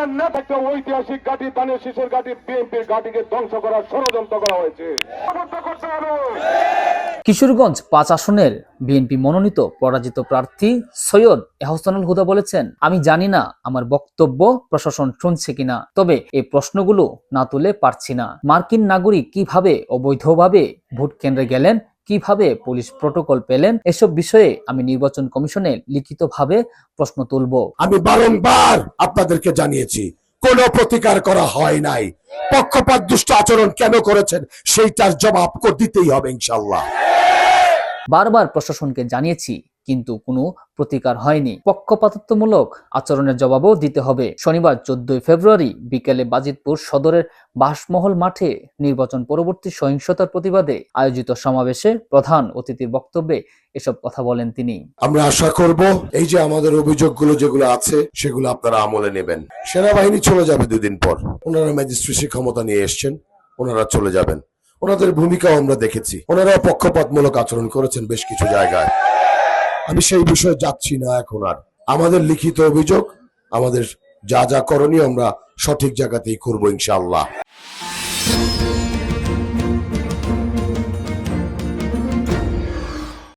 আপনার নেতা একটা ঐতিহাসিক ঘাঁটি, ধানের শীষের ঘাঁটি, বিএনপির ঘাঁটিকে ধ্বংস করার ষড়যন্ত্র করা হয়েছে। করতে হবে। কিশোরগঞ্জ ৫ আসনের বিএনপি মনোনীত পরাজিত প্রার্থী সৈয়দ এহসানুল হুদা বলেছেন, আমি জানি না আমার বক্তব্য প্রশাসন শুনছে কিনা, তবে এই প্রশ্নগুলো না তুলে পারছি না। মার্কিন নাগরিক কিভাবে অবৈধভাবে ভোট কেন্দ্রে গেলেন, কিভাবে পুলিশ প্রটোকল পেলেন, এসব বিষয়ে আমি নির্বাচন কমিশনে লিখিতভাবে প্রশ্ন তুলব। আমি বারংবার আপনাদেরকে জানিয়েছি, কোনো প্রতিকার করা হয় নাই। পক্ষপাত দুষ্ট আচরণ কেন করেছেন সেইটার জবাব দিতেই হবে ইনশাআল্লাহ। বারবার প্রশাসনকে জানিয়েছি, কিন্তু কোনো প্রতিকার হয়নি। পক্ষপাতমূলক আচরণের জবাবও দিতে হবে। শনিবার 14 ফেব্রুয়ারি বিকেলে বাজিতপুর সদরের বাসমহল মাঠে নির্বাচন পরবর্তী সহিংসতার প্রতিবাদে আয়োজিত সমাবেশে প্রধান অতিথির বক্তব্যে এসব কথা বলেন তিনি। আমরা আশা করব এই যে আমাদের অভিযোগগুলো যেগুলো আছে সেগুলো আপনারা আমলে নেবেন। সেনাবাহিনী চলে যাবে 2 দিন পর। ওনারা ম্যাজিস্ট্রেসি ক্ষমতা নিয়ে এসছেন, ওনারা চলে যাবেন। ওনাদের ভূমিকাও আমরা দেখেছি, ওনারা পক্ষপাতমূলক আচরণ করেছেন বেশ কিছু জায়গায়। আমি সেই বিষয়ে যাচ্ছি না এখন আর। আমাদের লিখিত অভিযোগ, আমাদের যা যা করণীয় আমরা সঠিক জায়গাতেই করবো ইনশাআল্লাহ।